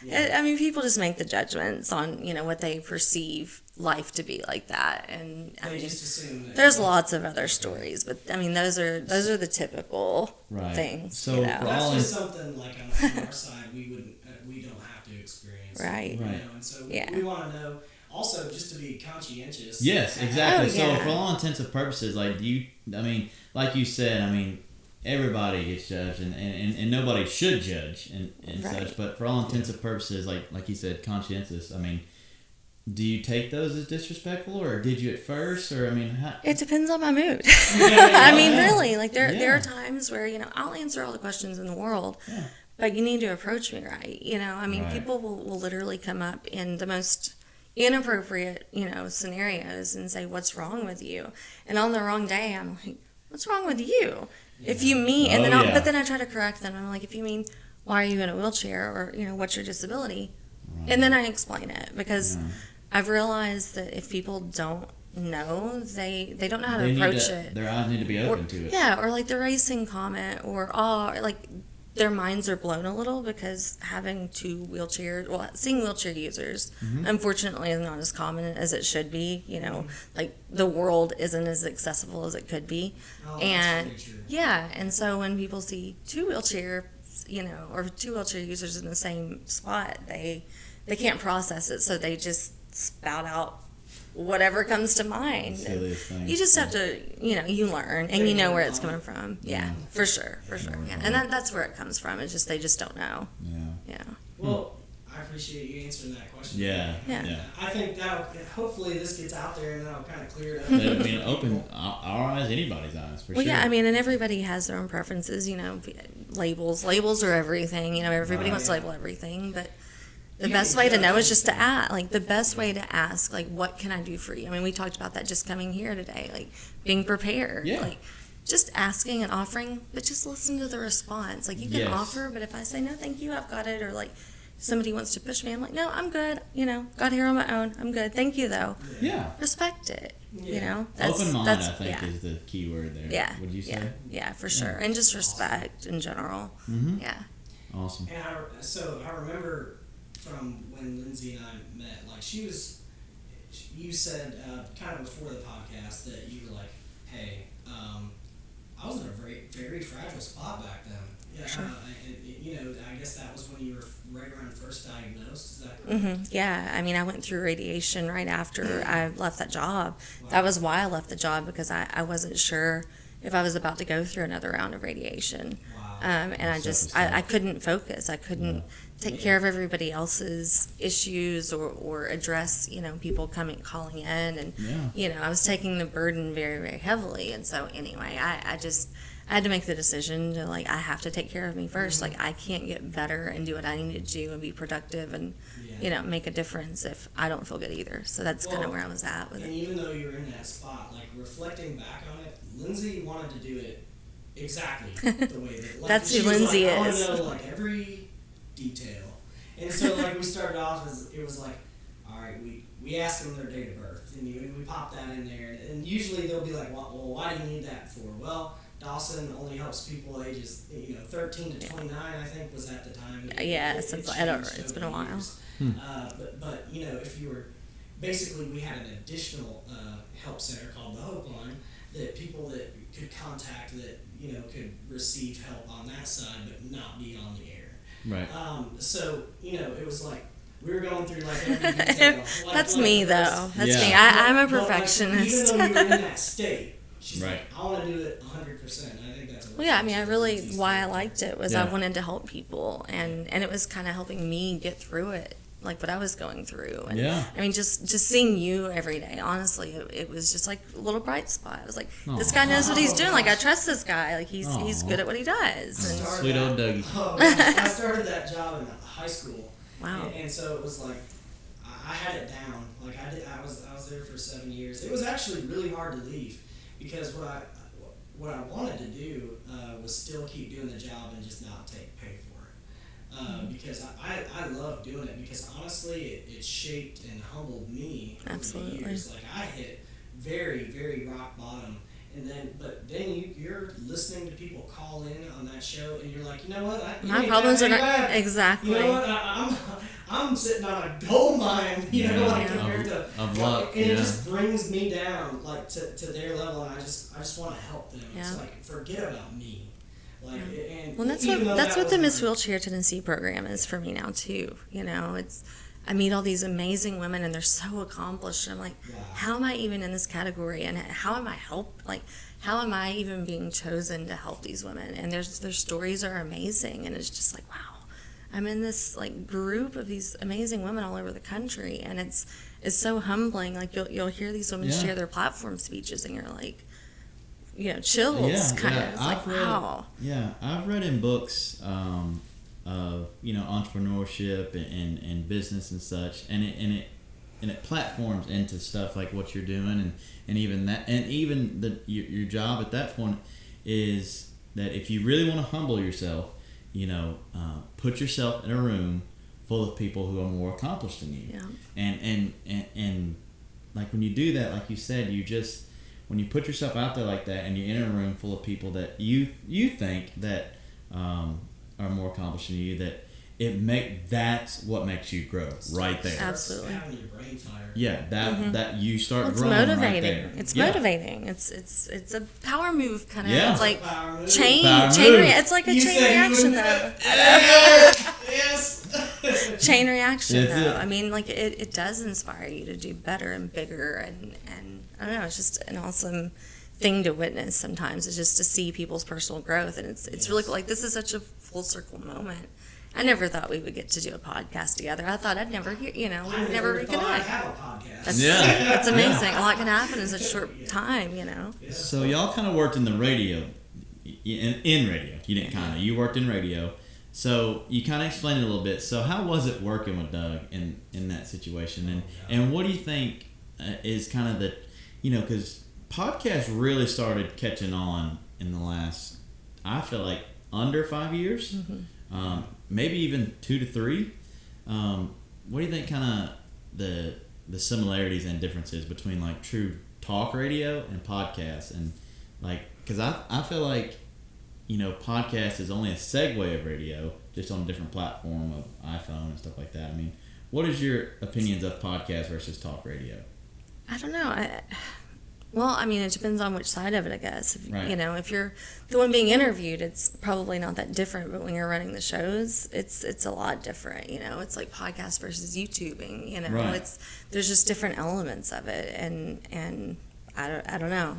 C: Yeah. People just make the judgments on what they perceive life to be like that, and
B: just assume that
C: there's lots of other stories, but those are the typical things.
A: So
B: that's just something like on our side we don't have to experience,
C: right?
B: And so we want to know. Also, just to be conscientious.
A: Yes, exactly. So for all intents and purposes, like like you said, everybody gets judged, and nobody should judge and such. But for all intents and purposes, like you said, conscientious. Do you take those as disrespectful, or did you at first, or how?
C: It depends on my mood. Really, like there are times where I'll answer all the questions in the world, but you need to approach me right. People will literally come up in the most inappropriate scenarios and say, "What's wrong with you?" And on the wrong day, I'm like, "What's wrong with you?" If you mean, and then but then I try to correct them. I'm like, if you mean, why are you in a wheelchair, or what's your disability, and then I explain it, because I've realized that if people don't know. They don't know how to approach it.
A: Their eyes need to be open to it.
C: Yeah, or like the racing comment, or like their minds are blown a little because having seeing wheelchair users, unfortunately, is not as common as it should be. Like the world isn't as accessible as it could be, and and so when people see two wheelchair users in the same spot, they can't process it, so they just spout out whatever comes to mind. You just have to, you learn and you know where it's coming from. Yeah, for sure. Yeah, and that's where it comes from. It's just they just don't know. Yeah.
B: Well, I appreciate you answering that question.
A: Yeah.
B: I think hopefully this gets out there and that'll kind of clear it up.
A: I mean, open our eyes, anybody's eyes, for sure.
C: Well, yeah, I mean, and everybody has their own preferences. Labels are everything. Everybody wants to label everything, but the best way to know is just to ask. Like, the best way to ask, like, what can I do for you? I mean, we talked about that just coming here today, like, being prepared.
A: Yeah.
C: Like, just asking and offering, but just listen to the response. Like, you can offer, but if I say, no, thank you, I've got it, or, like, somebody wants to push me, I'm like, no, I'm good. Got here on my own. I'm good. Thank you, though.
A: Yeah.
C: Respect it.
A: Open mind, I think, is the key word there.
C: Yeah.
A: Would you say?
C: Yeah, for sure. And just respect in general.
A: Mm-hmm.
C: Yeah.
A: Awesome.
B: And I remember from when Lindsey and I met, like you said kind of before the podcast that you were like, hey, I was in a very, very fragile spot back then. Yeah,
C: sure.
B: I guess that was when you were right around first diagnosed. Is that correct?
C: Mm-hmm. Yeah, I mean, I went through radiation right after I left that job.
B: Wow.
C: That was why I left the job, because I wasn't sure if I was about to go through another round of radiation.
B: Wow.
C: And I couldn't focus. I couldn't take care of everybody else's issues or address, people calling in. And, I was taking the burden very, very heavily. And so anyway, I had to make the decision to, like, I have to take care of me first. Like, I can't get better and do what I need to do and be productive and, make a difference if I don't feel good either. So that's kind of where I was at with it.
B: And even though you were in that spot, like, reflecting back on it, Lindsey wanted to do it exactly the way that, like,
C: that's who Lindsey is.
B: I want to know, like, every detail. And so, like, we started off it was like, all right, we asked them their date of birth, and we popped that in there. And usually they'll be like, well, why do you need that for? Well, Dawson only helps people ages 13 to 29, I think, was at the time.
C: It's been a while.
B: But if you were basically, we had an additional help center called the Hope Line that people that could contact that could receive help on that side but not be on the air.
A: Right.
B: So it was like we were going through like every detail.
C: That's me though. That's me. I'm a perfectionist.
B: But, like, even though you were in that state, she's
A: right.
B: like, I want to do it 100%. I think that's.
C: Well, yeah. I mean, why I liked it was I wanted to help people, and it was kind of helping me get through it, like what I was going through. And I mean, just seeing you every day, honestly, it was just like a little bright spot. I was like, this guy knows what he's doing. Like, I trust this guy. Like, he's good at what he does. And
A: sweet old Dougie.
B: I started that job in high school.
C: Wow.
B: And so it was like, I had it down. Like, I was there for 7 years. It was actually really hard to leave because what I wanted to do was still keep doing the job and just not take pay for it. Because I love doing it because honestly it shaped and humbled me over the years. Like, I hit very, very rock bottom, and then you're listening to people call in on that show and you're like, you know what,
C: my problems are not exactly.
B: You know what, I'm sitting on a gold mine, compared to
A: luck,
B: and it just brings me down like to their level, and I just want to help them.
C: Yeah.
B: It's like, forget about me. Like, and
C: well, that's what the Miss Wheelchair Tennessee program is for me now too. I meet all these amazing women and they're so accomplished. I'm like, how am I even in this category? And how am I even being chosen to help these women? And their stories are amazing, and it's just like, wow. I'm in this like group of these amazing women all over the country, and it's so humbling. Like, you'll hear these women share their platform speeches, and you're like, chills kind of. It's like, wow.
A: Yeah, I've read in books of entrepreneurship and business and such, and it platforms into stuff like what you're doing, and even that, and even your job at that point is that if you really want to humble yourself, put yourself in a room full of people who are more accomplished than you, and like when you do that, like you said, when you put yourself out there like that and you're in a room full of people that you think that are more accomplished than you, that's what makes you grow right there.
C: Absolutely.
B: Having your brain fire.
A: Yeah, that you start
C: It's
A: growing
C: motivating.
A: right there.
C: It's motivating. It's a power move kind of.
A: Yeah.
C: It's like
B: Power move.
C: chain
A: move.
C: It's like a
B: You
C: chain
B: said you
C: reaction
B: would-
C: though.
B: Yes.
C: Chain reaction
A: That's
C: though.
A: it.
C: I mean, like it does inspire you to do better and bigger, and I don't know. It's just an awesome thing to witness. Sometimes it's just to see people's personal growth, and it's really cool. Like this is such a full circle moment. I never thought we would get to do a podcast together. I thought I'd never hear, we would never
B: thought I'd
C: reconnect.
B: have a podcast.
C: That's amazing. A lot can happen in such a short time,
A: So y'all kind of worked in the radio, in radio. You didn't kind of. You worked in radio. So you kind of explained it a little bit. So how was it working with Doug in that situation? And what do you think is kind of the, because podcasts really started catching on in the last, I feel like, under 5 years. Mm-hmm. Maybe even 2 to 3. What do you think kind of the similarities and differences between like true talk radio and podcasts? And like, because I feel like, podcast is only a segue of radio, just on a different platform of iPhone and stuff like that. I mean, what is your opinions of podcast versus talk radio?
C: I don't know. It depends on which side of it, I guess.
A: Right.
C: If you're the one being interviewed, it's probably not that different. But when you're running the shows, it's a lot different. It's like podcast versus YouTubing.
A: Right.
C: There's just different elements of it, and I don't know.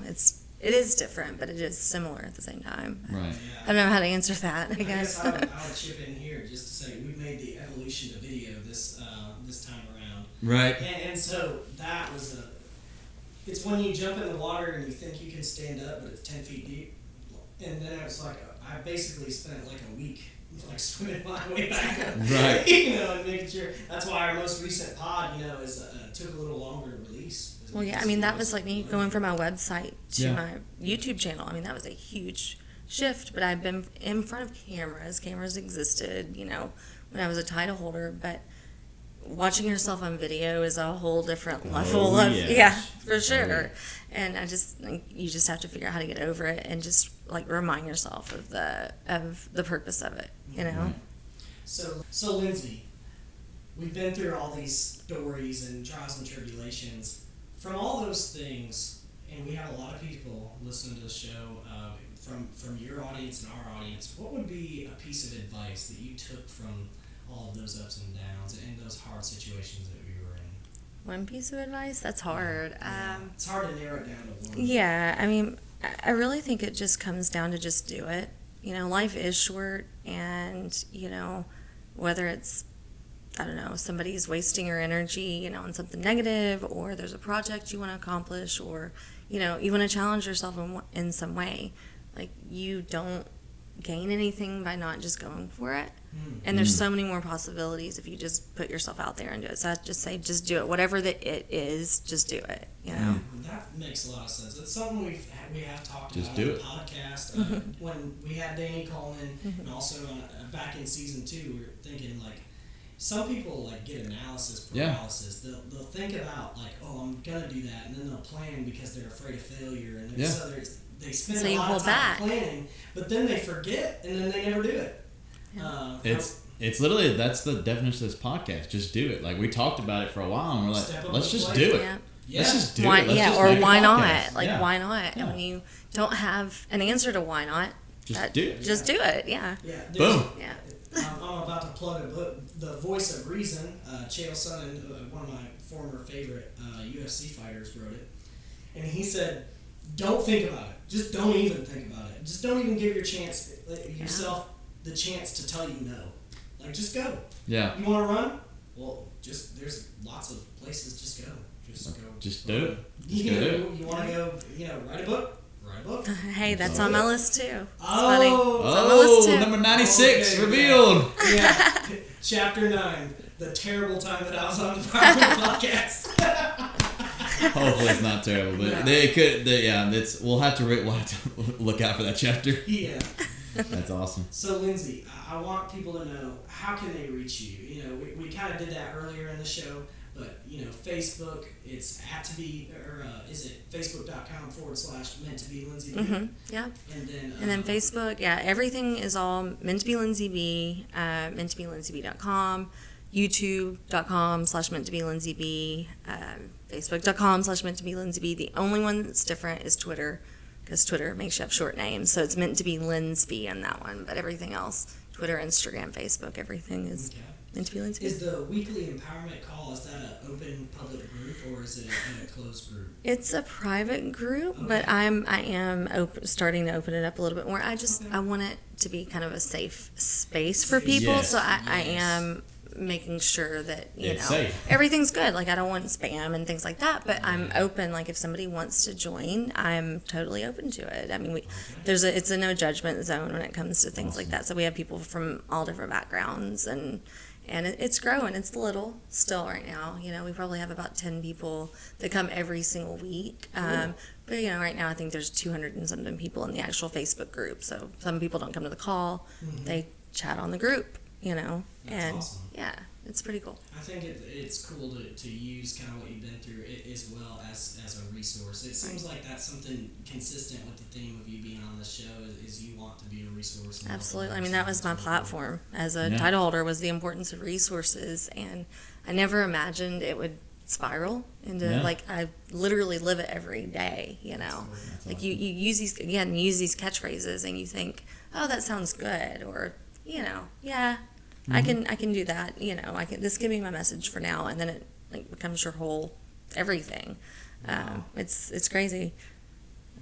C: It is different, but it is similar at the same time.
A: Right.
C: I don't know how to answer that. I guess.
B: I would chip in here just to say we've made the evolution to video this time around.
A: Right.
B: And so that was it's when you jump in the water and you think you can stand up, but it's 10 feet deep. And then it's like, I basically spent like a week like swimming my way back up.
A: Right.
B: And making sure. That's why our most recent pod, is took a little longer to release.
C: Well, yeah, that was like me going from my website to my YouTube channel. That was a huge shift, but I've been in front of cameras. Cameras existed, when I was a title holder, but watching yourself on video is a whole different level of, for sure. And you just have to figure out how to get over it and just like remind yourself of the purpose of it,
B: So Lindsey, we've been through all these stories and trials and tribulations. From all those things, and we have a lot of people listening to the show from your audience and our audience, what would be a piece of advice that you took from all of those ups and downs and those hard situations that we were in?
C: One piece of advice? That's hard.
B: It's hard to narrow it down to one.
C: Yeah, I really think it just comes down to just do it. Life is short, and, whether it's, I don't know, somebody's wasting your energy, on something negative, or there's a project you want to accomplish, or, you want to challenge yourself in some way. Like, you don't gain anything by not just going for it. And there's so many more possibilities if you just put yourself out there and do it. So I just say, just do it. Whatever it is, just do it.
B: That makes a lot of sense. It's something we have talked
A: Just
B: about
A: do
B: on the
A: it.
B: podcast. When we had Danny calling in, and also back in season 2, we were thinking like, some people like get analysis paralysis.
A: Yeah.
B: They'll think about like, oh, I'm gonna do that, and then they'll plan because they're afraid of failure, and
A: Yeah.
B: so they spend
C: So
B: a
C: you
B: lot
C: hold
B: of time
C: back.
B: planning, but then they forget, and then they never do it.
A: It's literally, that's the definition of this podcast. Just do it. Like, we talked about it for a while, and we're
B: Step
A: like,
B: up
A: let's
B: to the
A: just
B: plate.
A: do it.
C: Yeah.
A: Let's just do
C: Why,
A: it. Let's
C: yeah,
A: just
C: or
A: make a
C: why
A: podcast.
C: not? Like,
A: Yeah.
C: why not?
A: Yeah.
C: And when you don't have an answer to why not,
A: Just do it.
C: Just do it, yeah.
B: Yeah.
A: Boom.
C: Yeah.
B: I'm about to plug a book, The Voice of Reason. Chael Sonnen, one of my former favorite UFC fighters, wrote it. And he said, don't think about it. Just don't even think about it. Just don't even give yourself the chance to tell you no. Like, just go.
A: Yeah.
B: You want to run? Well, there's lots of places. Just go. Just go.
A: Just do it.
B: You want to go, write a book? Write a book.
C: Hey, that's on my list too. It's
B: Oh.
C: funny. It's on my list too.
A: Number 96
B: Okay,
A: revealed.
B: Yeah. Chapter 9. The terrible time that I was on the podcast.
A: Hopefully it's not terrible, but they could. We'll have to look out for that chapter.
B: Yeah.
A: That's awesome.
B: So Lindsey, I want people to know, how can they reach you? We kind of did that earlier in the show, But Facebook, it's is it facebook.com/meant to be Lindsey B?
C: Mm-hmm. Yeah.
B: And then
C: Facebook, everything is all meant to be Lindsey B. Meant to be LindseyB.com, YouTube.com/meant to be Lindsey B. Facebook.com/meant to be Lindsey B. The only one that's different is Twitter, because Twitter makes you have short names, so it's meant to be Lindsey on that one. But everything else, Twitter, Instagram, Facebook, everything is meant to be Lindsey.
B: Is the weekly empowerment call, is that an open public group, or is it a closed group?
C: It's a private group, but I am starting to open it up a little bit more. I want it to be kind of a safe space for people,
A: Yes.
C: so I am making sure that
A: It's safe.
C: everything's good. Like, I don't want spam and things like that, but I'm open. Like, if somebody wants to join, I'm totally open to it. I mean, it's a no judgment zone when it comes to things like that. So we have people from all different backgrounds, and it's growing. It's little still right now. We probably have about 10 people that come every single week. But right now I think there's 200 and something people in the actual Facebook group. So some people don't come to the call; they chat on the group.
B: That's awesome.
C: Yeah, it's pretty cool.
B: I think it's cool to use kind of what you've been through as well as a resource. It seems like that's something consistent with the theme of you being on this show is you want to be a resource.
C: Absolutely. I mean, that was my platform as a title holder, was the importance of resources, and I never imagined it would spiral into I literally live it every day. Like you use these catchphrases and you think, oh, that sounds good, or I can do that. This can be my message for now, and then it becomes your whole everything.
B: Wow.
C: It's crazy.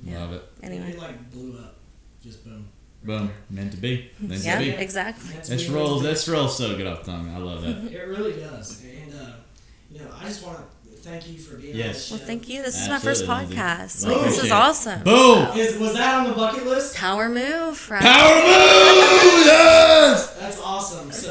A: Love it.
C: Anyway,
B: It blew up, just boom.
A: Boom. Meant to be. Meant
C: yeah,
A: to be.
C: exactly.
A: This rolls so good off the tongue. I love that.
B: It really does, and I just want to thank you for being on the show.
C: Well, thank you. This is my first
A: Absolutely,
C: podcast.
A: Lindsey.
C: This is awesome.
A: Boom.
B: Was that on the bucket list?
C: Power move, right?
A: Power move! Yes!
B: That's awesome. So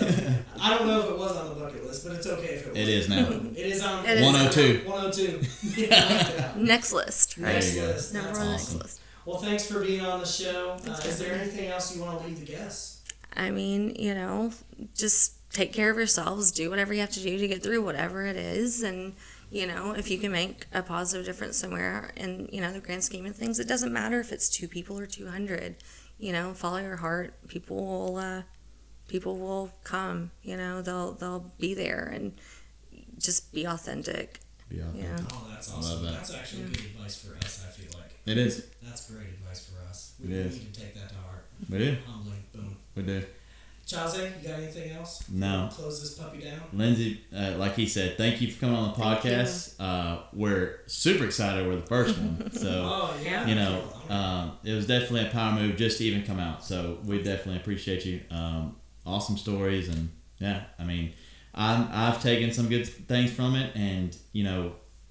B: I don't know if it was on the bucket list, but it's okay if it was.
A: It is now.
B: It is on
C: It is.
A: 102.
B: 102. Yeah.
C: Next list, right?
B: Next
A: There you go.
B: list.
C: Number
B: That's
C: one
B: awesome.
C: next list.
B: Well, thanks for being on the show.
C: Thanks
B: Is
C: for
B: there
C: having me.
B: anything else you want to leave the guests?
C: I mean, just take care of yourselves. Do whatever you have to do to get through whatever it is, and if you can make a positive difference somewhere in the grand scheme of things, it doesn't matter if it's 2 people or 200. Follow your heart. People will come. They'll be there, and just be authentic.
A: Be authentic.
C: Yeah.
B: Oh, that's
A: I
B: awesome.
A: love that.
B: That's actually good advice for us, I feel like.
A: It is.
B: That's great advice for us.
A: It
B: We
A: is.
B: need to take that to heart.
A: We do.
B: Humbly. Boom.
A: We do.
B: Chaze, you got anything else?
A: No.
B: Close this puppy down.
A: Lindsey, like he said, thank you for coming on the
C: Thank you.
A: podcast. We're super excited we're the first one. So,
B: Oh, yeah.
A: it was definitely a power move just to even come out. So we definitely appreciate you. Awesome stories. And yeah, I mean, I've taken some good things from it, and,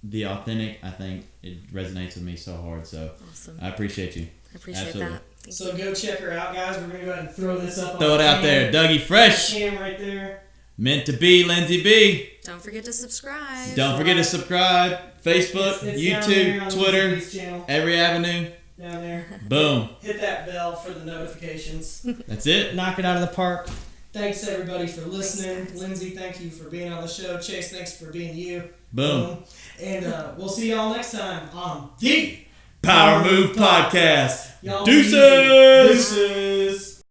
A: the authentic, I think it resonates with me so hard. So
C: Awesome.
A: I appreciate you.
C: I appreciate
A: Absolutely.
C: that. Thank
B: So go check her out, guys. We're going to go ahead and throw this up
A: Throw
B: on
A: it out there. Dougie Fresh.
B: Cam right there.
A: Meant to be Lindsey B.
C: Don't forget to subscribe.
A: Don't forget to subscribe. Facebook,
B: It's down there on
A: YouTube, Twitter,
B: Lindsey B's channel,
A: every avenue.
B: down there.
A: Boom.
B: Hit that bell for the notifications.
A: That's it.
B: Knock it out of the park. Thanks, everybody, for listening.
C: Thanks, guys.
B: Lindsey, thank you for being on the show. Chase, thanks for being you.
A: Boom.
B: And we'll see y'all next time on the
A: Power Move Podcast.
B: Y'all
A: Deuces.
B: Deuces.